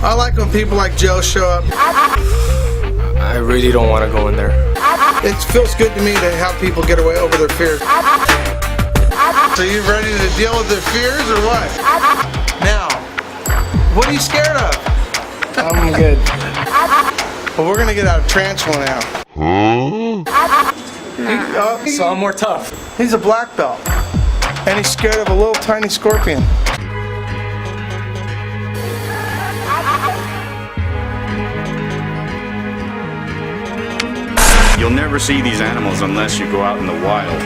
I like when people like Joe show up. I really don't want to go in there. It feels good to me to have people get away over their fears. So you ready to deal with their fears or what? Now, what are you scared of? I'm good. Well, we're gonna get out of tarantula now. So I'm more tough. He's a black belt, and he's scared of a little tiny scorpion. You'll never see these animals unless you go out in the wild.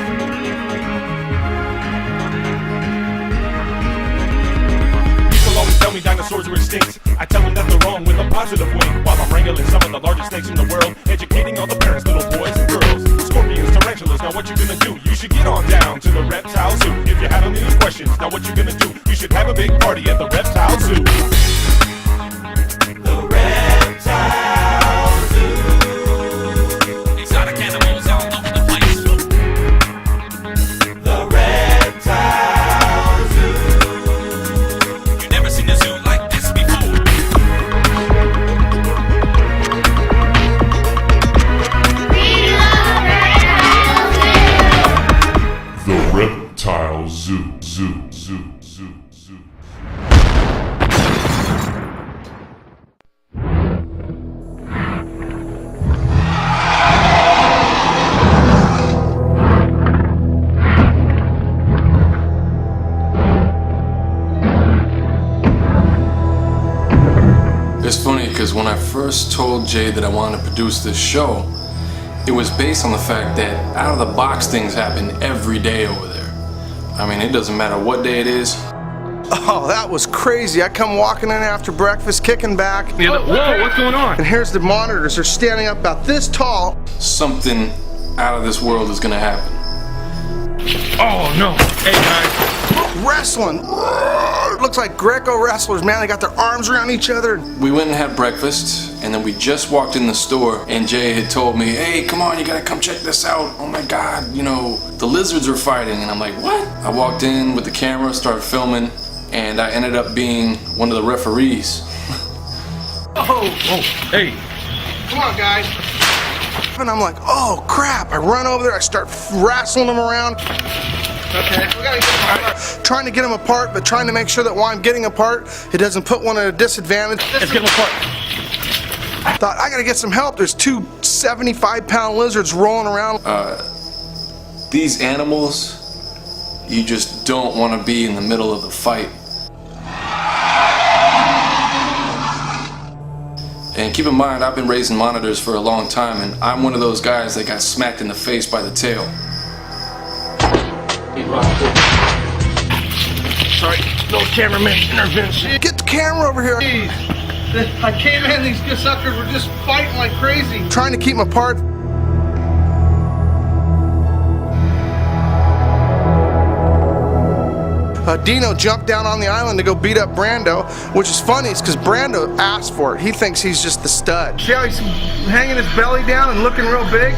People always tell me dinosaurs are extinct. I tell them that they're wrong with a positive way. While I'm wrangling some of the largest snakes in the world, educating all the parents, little boys and girls. Scorpions, tarantulas, now what you gonna do? You should get on down to the reptile zoo. If you have any questions, now what you gonna do? You should have a big party at the reptile zoo. The reptile zoo. Exotic animals all over the place. The reptile zoo. You never seen a zoo like this before. The Reptile Zoo. It's funny because when I first told Jay that I wanted to produce this show, it was based on the fact that out of the box things happen every day over there. I mean, it doesn't matter what day it is. Oh, that was crazy. I come walking in after breakfast, kicking back. Whoa, what's going on? And here's the monitors. They're standing up about this tall. Something out of this world is gonna happen. Oh no. Hey guys. Wrestling. It looks like Greco wrestlers, man. They got their arms around each other. We went and had breakfast, and then we just walked in the store, and Jay had told me, hey, come on, you gotta come check this out. Oh my God, you know, the lizards are fighting. And I'm like, what? I walked in with the camera, started filming, and I ended up being one of the referees. Hey. Come on, guys. And I'm like, oh crap. I run over there, I start wrestling them around. Okay, we gotta get them apart. Trying to get them apart, but trying to make sure that while I'm getting apart, it doesn't put one at a disadvantage. Let's get them apart. I thought, I gotta get some help. There's two 75-pound lizards rolling around. These animals, you just don't want to be in the middle of the fight. And keep in mind, I've been raising monitors for a long time, and I'm one of those guys that got smacked in the face by the tail. Sorry, no cameraman intervention. Get the camera over here. I came in, these suckers were just fighting like crazy. Trying to keep them apart. Dino jumped down on the island to go beat up Brando, which is funny, it's because Brando asked for it. He thinks he's just the stud. See how he's hanging his belly down and looking real big?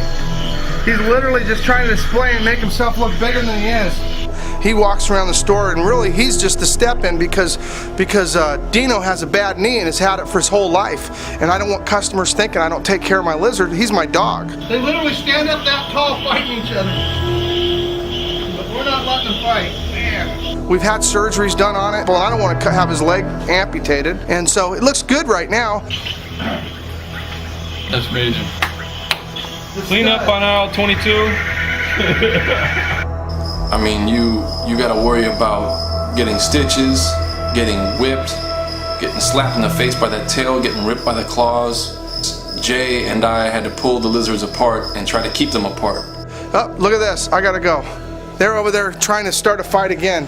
He's literally just trying to display and make himself look bigger than he is. He walks around the store and really he's just a step-in because Dino has a bad knee and has had it for his whole life. And I don't want customers thinking I don't take care of my lizard. He's my dog. They literally stand up that tall fighting each other. But we're not letting them fight. Man. We've had surgeries done on it. Well, I don't want to have his leg amputated. And so it looks good right now. That's amazing. Clean up on aisle 22. I mean, you gotta worry about getting stitches, getting whipped, getting slapped in the face by that tail, getting ripped by the claws. Jay and I had to pull the lizards apart and try to keep them apart. Oh, look at this. I gotta go. They're over there trying to start a fight again.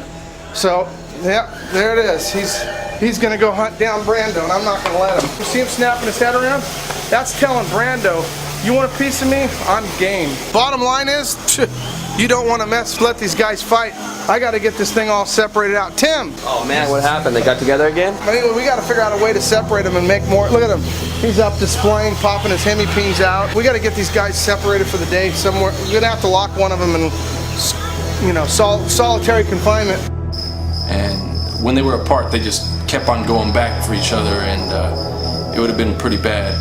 So, yeah, there it is. He's gonna go hunt down Brando, and I'm not gonna let him. You see him snapping his head around? That's telling Brando, you want a piece of me? I'm game. Bottom line is, you don't want to let these guys fight. I got to get this thing all separated out. Tim! Oh man, what happened? They got together again? Anyway, we got to figure out a way to separate them and make more. Look at him. He's up displaying, popping his hemipenes out. We got to get these guys separated for the day somewhere. We're going to have to lock one of them in, solitary confinement. And when they were apart, they just kept on going back for each other, and it would have been pretty bad.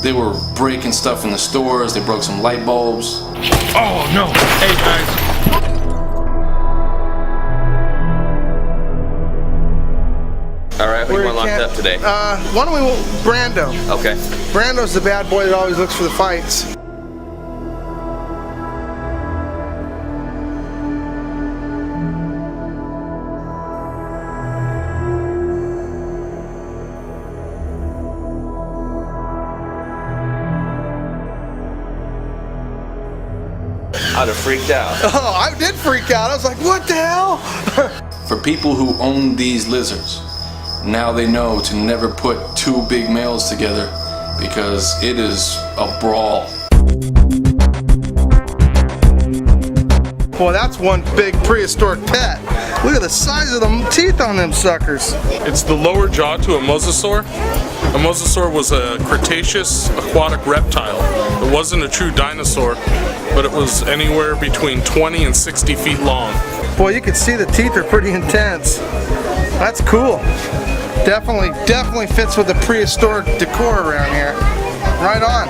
They were breaking stuff in the stores. They broke some light bulbs. Oh no! Hey guys. All right, who do you want locked up today? Why don't we Brando? Okay. Brando's the bad boy that always looks for the fights. I'd have freaked out. Oh, I did freak out. I was like, what the hell? For people who own these lizards, now they know to never put two big males together because it is a brawl. Boy, that's one big prehistoric pet. Look at the size of the teeth on them suckers. It's the lower jaw to a mosasaur. A mosasaur was a Cretaceous aquatic reptile. It wasn't a true dinosaur, but it was anywhere between 20 and 60 feet long. Boy, you can see the teeth are pretty intense. That's cool. Definitely fits with the prehistoric decor around here. Right on.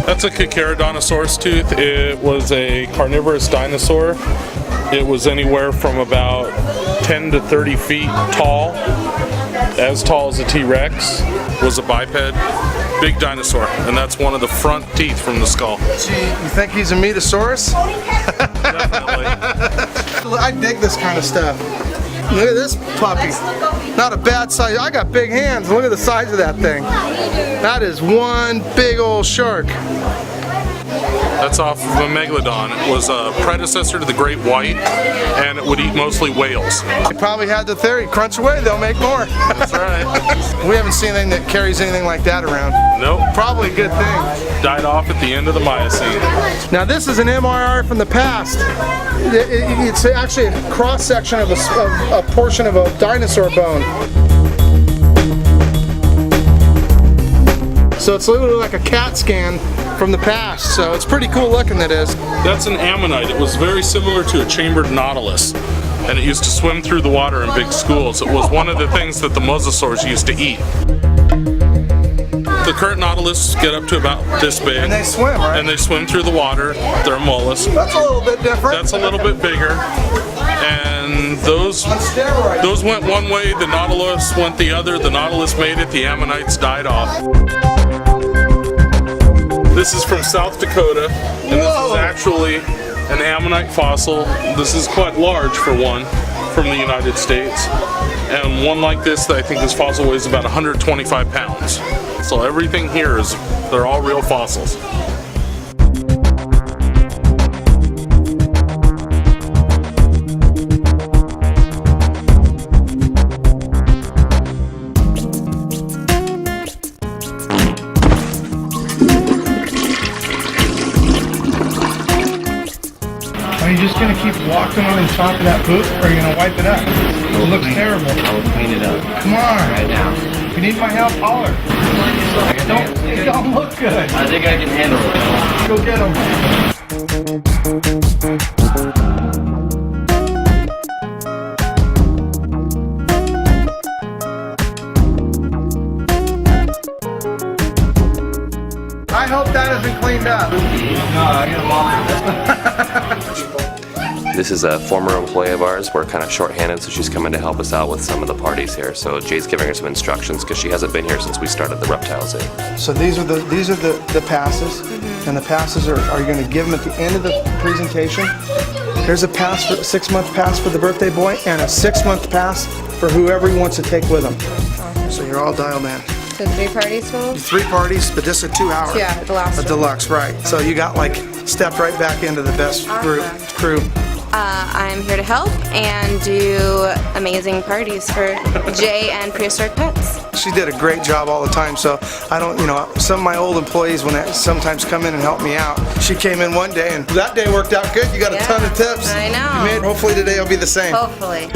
That's a Kakebeen tooth. It was a carnivorous dinosaur. It was anywhere from about 10 to 30 feet tall, as tall as a T-Rex, was a biped, big dinosaur, and that's one of the front teeth from the skull. Gee, you think he's a Metasaurus? Definitely. I dig this kind of stuff. Look at this puppy. Not a bad size. I got big hands. Look at the size of that thing. That is one big old shark. That's off of a megalodon. It was a predecessor to the great white, and it would eat mostly whales. They probably had the theory, crunch away, they'll make more. That's right. We haven't seen anything that carries anything like that around. Nope. Probably a good thing. Died off at the end of the Miocene. Now this is an MRI from the past. It's actually a cross-section of a portion of a dinosaur bone. So it's literally like a CAT scan from the past, so it's pretty cool looking, that is. That's an ammonite. It was very similar to a chambered nautilus, and it used to swim through the water in big schools. It was one of the things that the mosasaurs used to eat. The current nautilus get up to about this big. And they swim, right? And they swim through the water. They're a mollusk. That's a little bit different. That's a little bit bigger. And those went one way, the nautilus went the other. The nautilus made it, the ammonites died off. This is from South Dakota, and this is actually an ammonite fossil. This is quite large for one from the United States. And one like this, I think this fossil weighs about 125 pounds. So everything here they're all real fossils. Are you just gonna keep walking on top of that poop, or are you gonna wipe it up? It looks terrible. I will clean it up. Come on. Right now. If you need my help, holler. It don't look good. I think I can handle it. Go get them. I hope that has been cleaned up. No, I got This is a former employee of ours. We're kind of short-handed, so she's coming to help us out with some of the parties here. So Jay's giving her some instructions because she hasn't been here since we started the Reptile Zoo. So these are the passes, and the passes are you going to give them at the end of the presentation. There's a pass for 6-month pass for the birthday boy, and a 6-month pass for whoever he wants to take with him. So you're all dialed in. So 3 parties total? 3 parties, but this is a 2-hour. Yeah, the last a one. deluxe, right? So you got like stepped right back into the best crew. I'm here to help and do amazing parties for Jay and Prehistoric Pets. She did a great job all the time, so I don't, some of my old employees, when they sometimes come in and help me out, she came in one day and that day worked out good. You got a ton of tips. I know. Hopefully today will be the same. Hopefully.